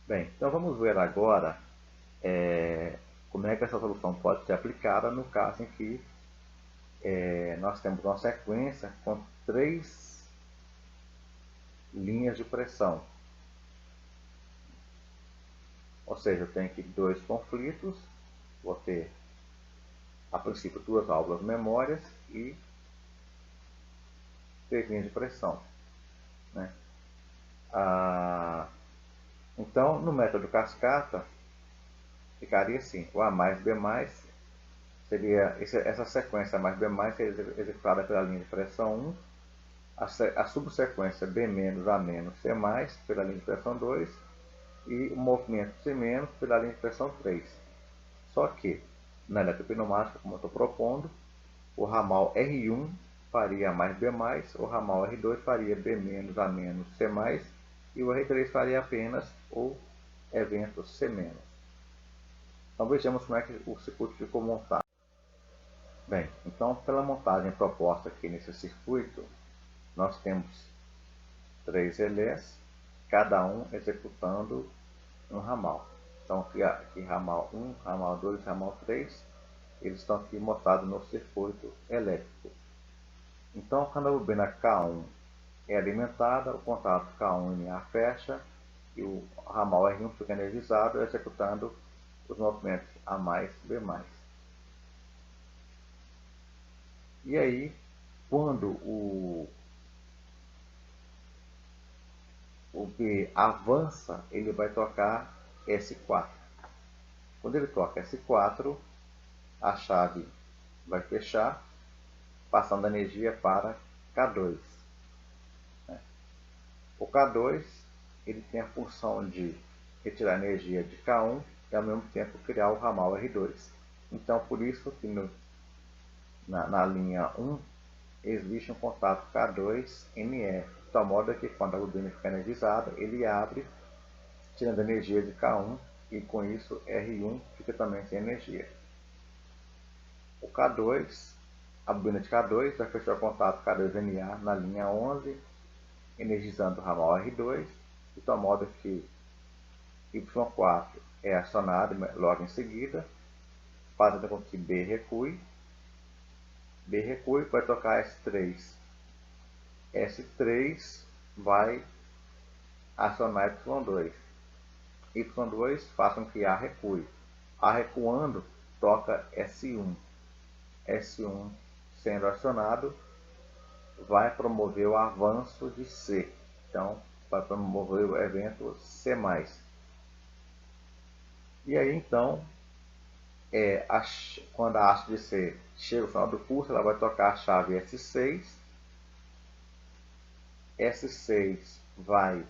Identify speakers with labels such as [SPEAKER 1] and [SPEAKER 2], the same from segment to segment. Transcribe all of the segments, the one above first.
[SPEAKER 1] Bem, então vamos ver agora como é que essa solução pode ser aplicada no caso em que nós temos uma sequência com três linhas de pressão. Ou seja, eu tenho aqui dois conflitos, vou ter a princípio duas válvulas memórias e três linhas de pressão. Né? Então, no método cascata, ficaria assim: o A mais B mais seria essa sequência A mais B mais seria executada pela linha de pressão 1, a subsequência B menos A menos C mais pela linha de pressão 2 e o movimento C menos pela linha de pressão 3. Só que, na eletropneumática, como eu estou propondo, o ramal R1 faria A mais B mais, o ramal R2 faria B menos A menos C mais e o R3 faria apenas o evento C menos. Então vejamos como é que o circuito ficou montado. Bem, então pela montagem proposta aqui nesse circuito, nós temos três relés, cada um executando um ramal. Então aqui ramal 1, ramal 2, ramal 3, eles estão aqui montados no circuito elétrico. Então quando a bobina K1 é alimentada, o contato K1 em A fecha e o ramal R1 fica energizado, executando os movimentos A mais, B mais. E aí, quando o B avança, ele vai tocar S4. Quando ele toca S4, a chave vai fechar, passando a energia para K2. O K2 ele tem a função de retirar energia de K1 e ao mesmo tempo criar o ramal R2. Então, por isso que na linha 1 existe um contato K2NF, de tal modo que quando a bobina fica energizada, ele abre, tirando energia de K1 e com isso R1 fica também sem energia. O K2, a bobina de K2 vai fechar o contato K2NA na linha 11, energizando o ramal R2, de tal modo que Y4 é acionado logo em seguida, fazendo com que B recue. B recue vai tocar S3. S3 vai acionar Y2. Y2 faz com que A recue. A recuando, toca S1. S1 sendo acionado, vai promover o avanço de C. Então, vai promover o evento C+. E aí, então, quando a haste de C chega ao final do pulso, ela vai tocar a chave S6. S6 vai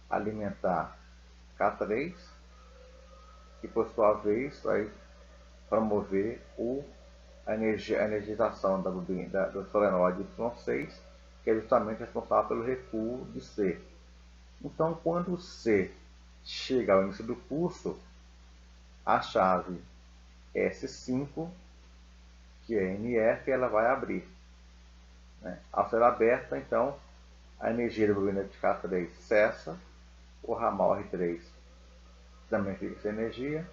[SPEAKER 1] alimentar K3, que por sua vez vai promover a energização da bobina do solenoide Y6, que é justamente responsável pelo recuo de C. Então, quando o C chega ao início do pulso, a chave S5, que é NF, ela vai abrir. Né? Ao ser aberta, então, a energia da bobina de K3 cessa, o ramal R3 também fica sem energia,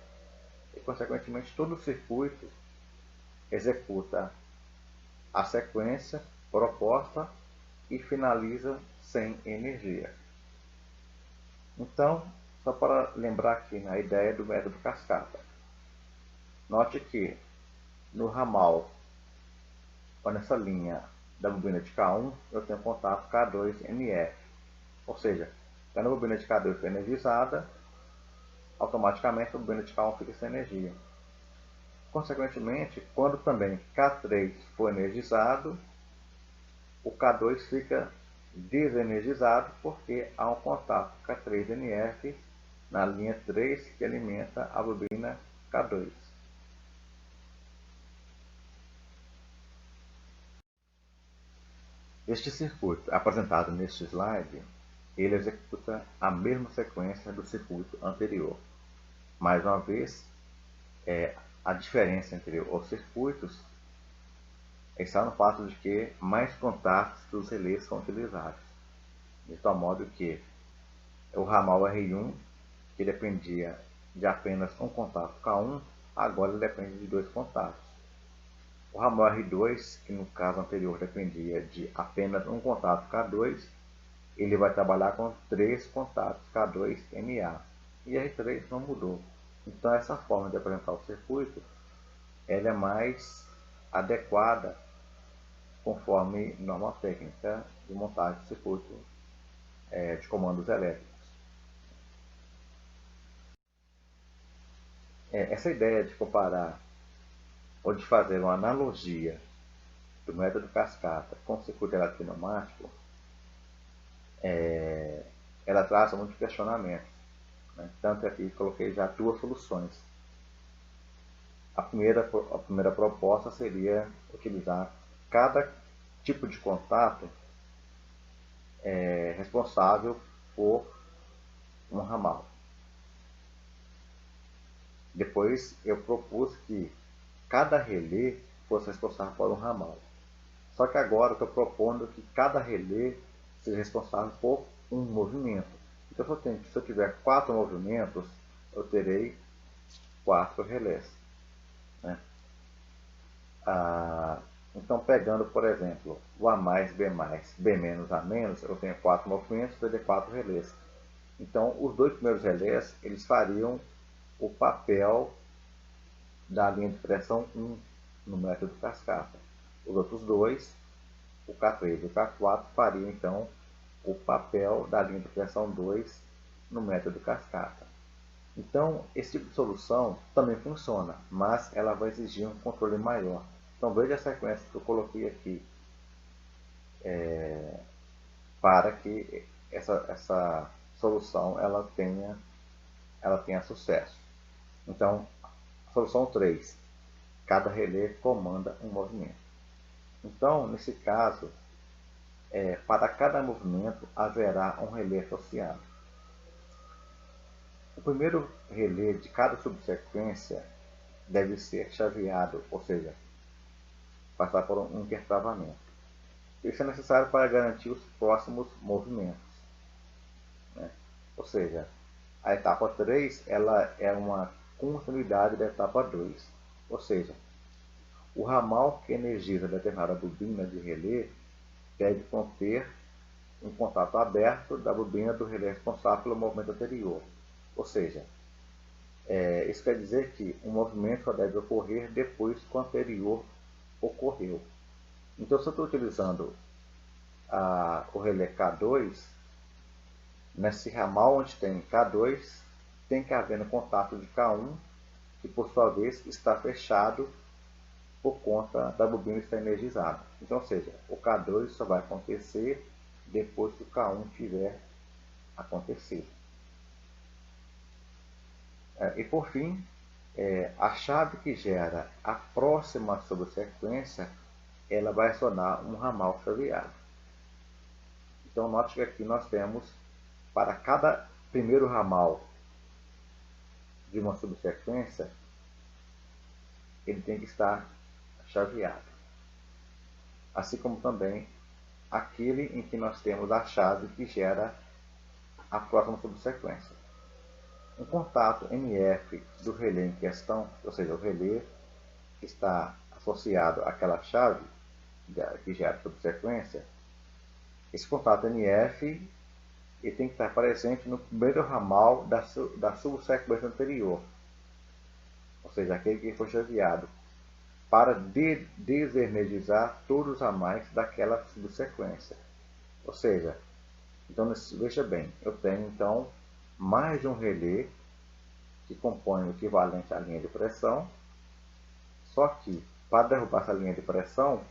[SPEAKER 1] e, consequentemente, todo o circuito executa a sequência proposta e finaliza sem energia. Então, só para lembrar aqui na ideia do método cascata, note que no ramal, ou nessa linha da bobina de K1, eu tenho contato K2NF, ou seja, quando a bobina de K2 for energizada, automaticamente a bobina de K1 fica sem energia. Consequentemente, quando também K3 for energizado, o K2 fica desenergizado porque há um contato K3NF na linha 3 que alimenta a bobina K2. Este circuito apresentado neste slide, ele executa a mesma sequência do circuito anterior. Mais uma vez, a diferença entre os circuitos está no fato de que mais contatos dos relés são utilizados. De tal modo que O ramal R1, que dependia de apenas um contato K1, agora ele depende de dois contatos. O ramal R2, que no caso anterior dependia de apenas um contato K2, ele vai trabalhar com três contatos K2MA. E R3 não mudou. Então essa forma de apresentar o circuito ela é mais adequada conforme norma técnica de montagem de circuito de comandos elétricos. Essa ideia de comparar ou de fazer uma analogia do método cascata com o circuito eletropneumático, ela traz muitos questionamentos. Né? Tanto aqui coloquei já duas soluções. A primeira proposta seria utilizar cada tipo de contato responsável por um ramal. Depois eu propus que cada relé fosse responsável por um ramal. Só que agora eu estou propondo que cada relé seja responsável por um movimento. Então se eu tiver 4 movimentos, eu terei 4 relés. Né? Então pegando, por exemplo, o A mais, B mais, B menos, A menos, eu tenho 4 movimentos, eu terei 4 relés. Então os dois primeiros relés, eles fariam o papel da linha de pressão 1 no método cascata. Os outros dois, o K3 e o K4, fariam então o papel da linha de pressão 2 no método cascata. Então, esse tipo de solução também funciona, mas ela vai exigir um controle maior. Então, veja a sequência que eu coloquei aqui para que essa solução ela tenha sucesso. Então, solução 3. Cada relé comanda um movimento. Então, nesse caso, para cada movimento haverá um relé associado. O primeiro relé de cada subsequência deve ser chaveado, ou seja, passar por um intertravamento. Isso é necessário para garantir os próximos movimentos. Né? Ou seja, a etapa 3 ela é uma continuidade da etapa 2. Ou seja, o ramal que energiza determinada bobina de relé deve conter um contato aberto da bobina do relé responsável pelo movimento anterior. Ou seja, isso quer dizer que um movimento só deve ocorrer depois que o anterior ocorreu. Então, se eu estou utilizando o relé K2, nesse ramal onde tem K2, tem que haver um contato de K1, que por sua vez está fechado por conta da bobina estar energizada. Então, ou seja, o K2 só vai acontecer depois que o K1 tiver acontecido. E por fim, a chave que gera a próxima subsequência, ela vai acionar um ramal chaveado. Então note que aqui nós temos, para cada primeiro ramal de uma subsequência, ele tem que estar chaveado. Assim como também aquele em que nós temos a chave que gera a próxima subsequência. Um contato NF do relé em questão, ou seja, o relé que está associado àquela chave que gera a subsequência, esse contato NF ele tem que estar presente no primeiro ramal da subsequência anterior, ou seja, aquele que foi chaveado, para desenergizar todos os ramais daquela subsequência. Ou seja, então veja bem, eu tenho então mais de um relé que compõe o equivalente à linha de pressão, só que para derrubar essa linha de pressão,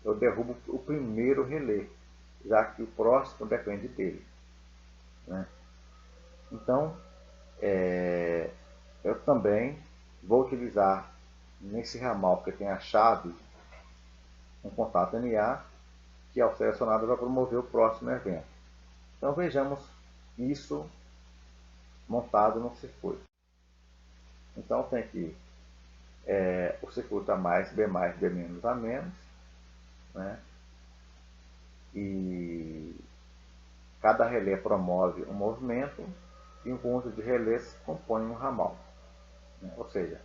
[SPEAKER 1] eu derrubo o primeiro relé, já que o próximo depende dele. Né? Então, eu também vou utilizar nesse ramal que tem a chave um contato NA, que ao ser acionado vai promover o próximo evento. Então vejamos isso montado no circuito. Então tem aqui o circuito A mais, B menos, A menos. Né? E Cada relé promove um movimento e um conjunto de relés compõe um ramal. Ou seja,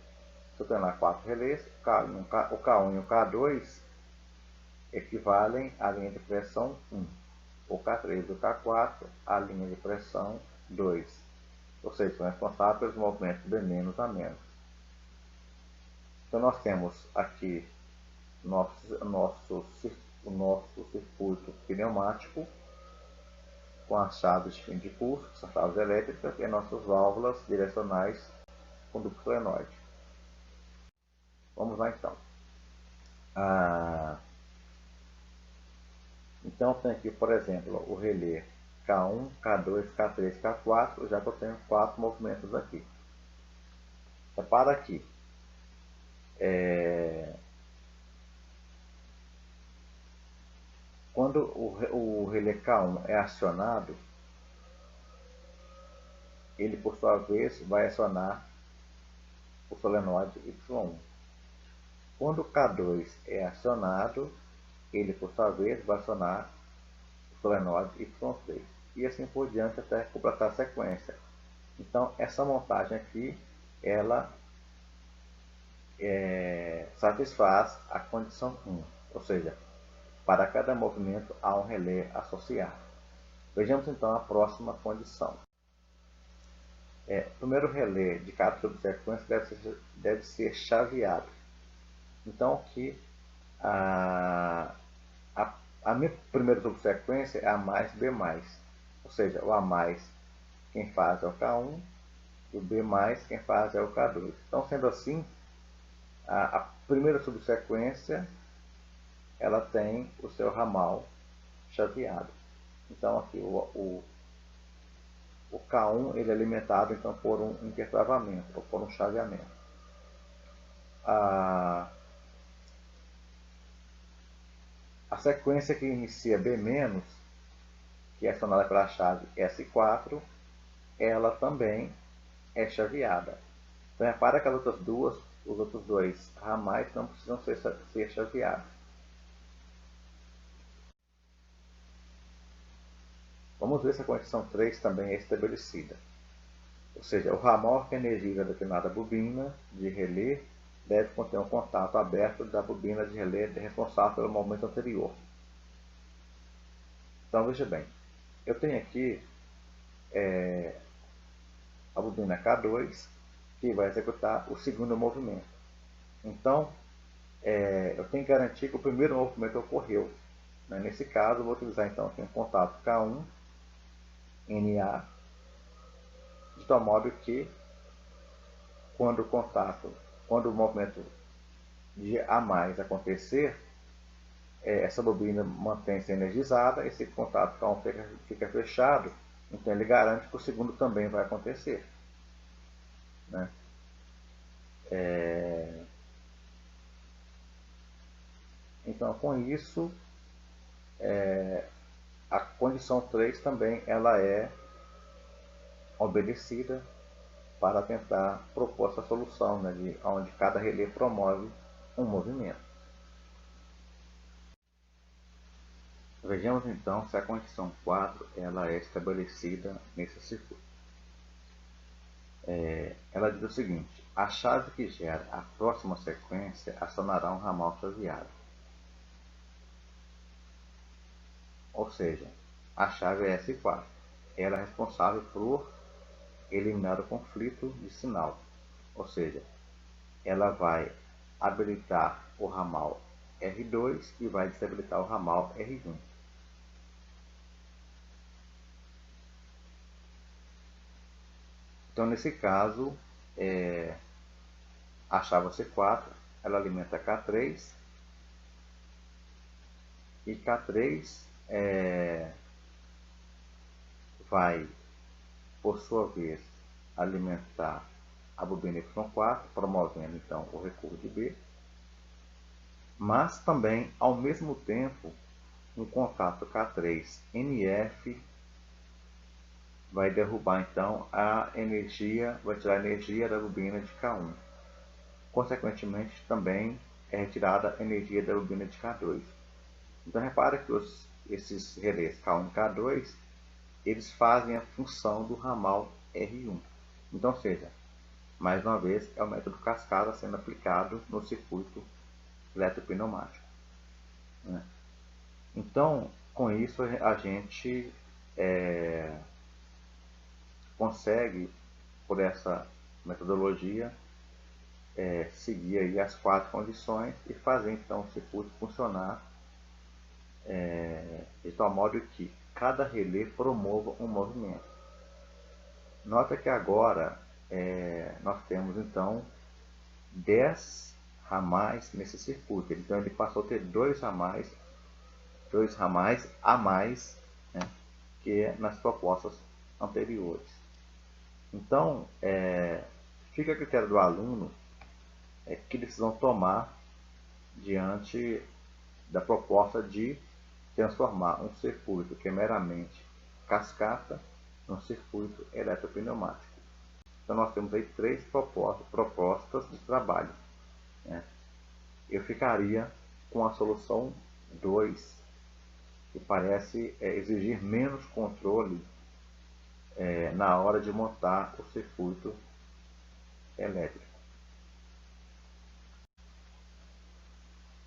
[SPEAKER 1] se eu tenho lá 4 relés, o K1 e o K2 equivalem à linha de pressão 1. O K3 e o K4 à linha de pressão 2. Ou seja, são responsáveis pelos movimentos B- a menos. Então nós temos aqui o nosso circuito pneumático com as chaves de fim de curso, as chaves elétricas, e nossas válvulas direcionais com duplo solenoide. Vamos lá então. Então tem aqui, por exemplo, o relé K1, K2, K3, K4, já que eu tenho 4 movimentos aqui. Repara aqui. Quando o relé K1 é acionado, ele por sua vez vai acionar o solenoide Y1. Quando o K2 é acionado, ele por sua vez vai acionar o solenoide Y3. E assim por diante até completar a sequência. Então essa montagem aqui, ela satisfaz a condição 1, ou seja, para cada movimento há um relé associado. Vejamos então a próxima condição. O primeiro relé de cada subsequência deve ser chaveado. Então aqui a minha primeira subsequência é A mais B mais, ou seja, o A mais quem faz é o K1 e o B mais quem faz é o K2. Então sendo assim, a primeira subsequência ela tem o seu ramal chaveado. Então aqui o K1 ele é alimentado então por um intertravamento ou por um chaveamento. A sequência que inicia B-, que é acionada pela chave S4, ela também é chaveada. Então repara que os outros dois ramais não precisam ser chaveados. Vamos ver se a condição 3 também é estabelecida. Ou seja, o ramal que energiza determinada bobina de relé deve conter um contato aberto da bobina de relé responsável pelo movimento anterior. Então veja bem, eu tenho aqui a bobina K2 que vai executar o segundo movimento. Então eu tenho que garantir que o primeiro movimento ocorreu. Nesse caso, eu vou utilizar então aqui um contato K1 NA, de tal modo que quando o movimento de A mais acontecer, essa bobina mantém-se energizada, esse contato K1 fica fechado, então ele garante que o segundo também vai acontecer. Então com isso, a condição 3 também ela é obedecida para tentar propor essa solução, onde cada relé promove um movimento. Vejamos então se a condição 4 ela é estabelecida nesse circuito. Ela diz o seguinte: a chave que gera a próxima sequência acionará um ramal chaveado. Ou seja, a chave é S4. Ela é responsável por eliminar o conflito de sinal. Ou seja, ela vai habilitar o ramal R2 e vai desabilitar o ramal R1. Então, nesse caso, a chave C4 ela alimenta K3 e K3 vai, por sua vez, alimentar a bobina Y4, promovendo então o recuo de B, mas também, ao mesmo tempo, um contato K3-NF vai derrubar então a energia, vai tirar a energia da bobina de K1. Consequentemente, também é retirada a energia da bobina de K2. Então repara que esses relés K1 e K2 eles fazem a função do ramal R1. Então, ou seja, mais uma vez, é o método cascata sendo aplicado no circuito eletropneumático, né? Então, com isso, a gente consegue, por essa metodologia, seguir aí as 4 condições e fazer então o circuito funcionar de tal modo que cada relé promova um movimento. Nota que agora nós temos então 10 ramais nesse circuito. Então ele passou a ter 2 ramais a mais, né, que nas propostas anteriores. Então, fica a critério do aluno que decisão tomar diante da proposta de transformar um circuito que é meramente cascata num circuito eletropneumático. Então nós temos aí 3 propostas de trabalho, né? Eu ficaria com a solução 2, que parece exigir menos controle na hora de montar o circuito elétrico.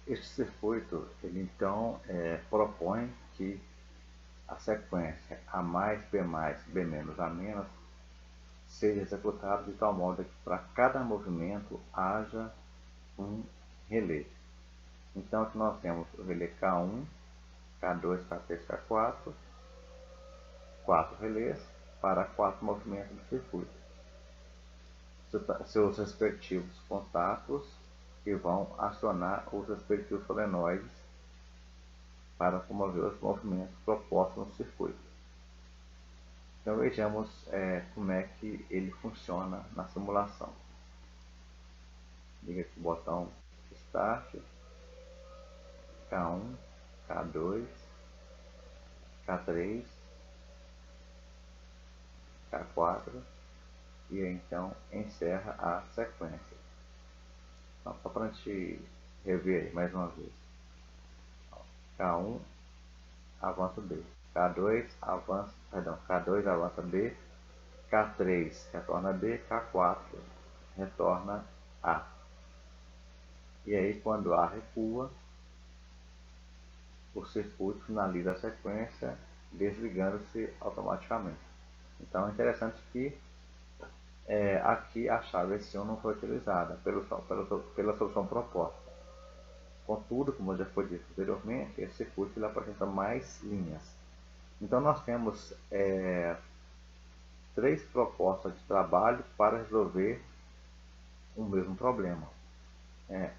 [SPEAKER 1] Este circuito, ele então propõe que a sequência A mais, B mais, B menos, A menos seja executada de tal modo que para cada movimento haja um relé. Então aqui nós temos o relé K1, K2, K3, K4, 4 relés para 4 movimentos do circuito. Seus respectivos contatos que vão acionar os respectivos solenoides para promover os movimentos propostos no circuito. Então vejamos como é que ele funciona na simulação. Liga aqui o botão Start, K1, K2, K3, K4 e então encerra a sequência. Então, só para a gente rever aí mais uma vez. K1 avança B, K2 avança B, K3 retorna B, K4 retorna A. E aí quando A recua, o circuito finaliza a sequência desligando-se automaticamente. Então é interessante que aqui a chave S1 não foi utilizada pela solução proposta. Contudo, como já foi dito anteriormente, esse circuito ele apresenta mais linhas. Então nós temos 3 propostas de trabalho para resolver o mesmo problema.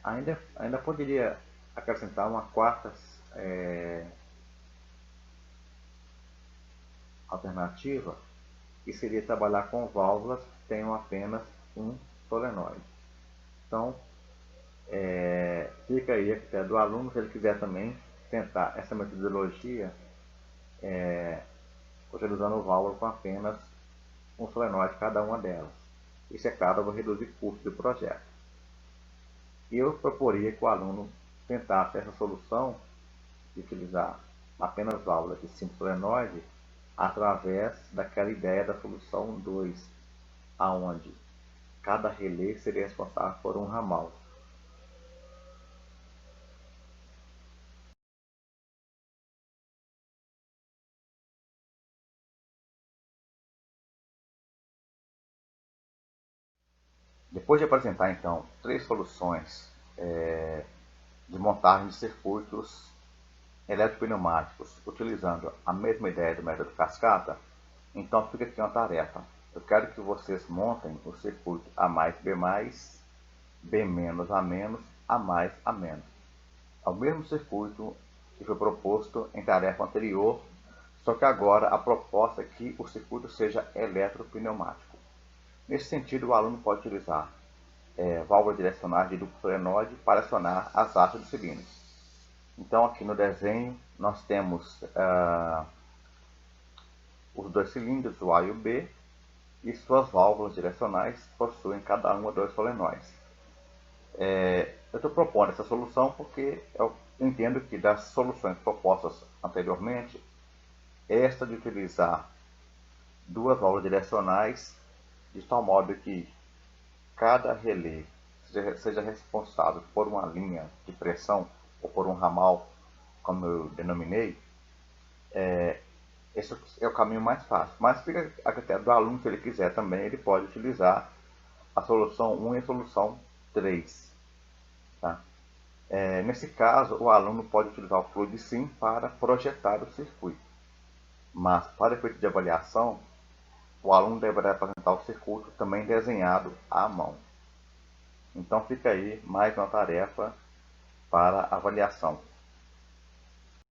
[SPEAKER 1] Ainda poderia acrescentar uma quarta alternativa, que seria trabalhar com válvulas que tenham apenas um solenoide. Então, fica aí a critério do aluno, se ele quiser também tentar essa metodologia utilizando válvula com apenas um solenoide cada uma delas. Isso, é claro, vai reduzir o custo do projeto. E eu proporia que o aluno tentasse essa solução de utilizar apenas válvulas de 5 solenoides através daquela ideia da solução 2, aonde cada relé seria responsável por um ramal. Depois de apresentar então 3 soluções de montagem de circuitos eletropneumáticos utilizando a mesma ideia do método cascata, então fica aqui uma tarefa. Eu quero que vocês montem o circuito A mais, B mais, B menos, A menos, A mais, A menos. É o mesmo circuito que foi proposto em tarefa anterior, só que agora a proposta é que o circuito seja eletropneumático. Nesse sentido, o aluno pode utilizar válvulas direcionais de duplo solenoide para acionar as hastes dos cilindros. Então aqui no desenho nós temos os 2 cilindros, o A e o B, e suas válvulas direcionais possuem cada uma 2 solenoides. Eu estou propondo essa solução porque eu entendo que das soluções propostas anteriormente, esta de utilizar duas válvulas direcionais, de tal modo que cada relé seja responsável por uma linha de pressão ou por um ramal, como eu denominei. Esse é o caminho mais fácil, mas fica a critério do aluno. Se ele quiser também, ele pode utilizar a solução 1 e a solução 3. Tá? Nesse caso, o aluno pode utilizar o Fluid Sim para projetar o circuito, mas para efeito de avaliação, o aluno deverá apresentar o circuito também desenhado à mão. Então fica aí mais uma tarefa para avaliação.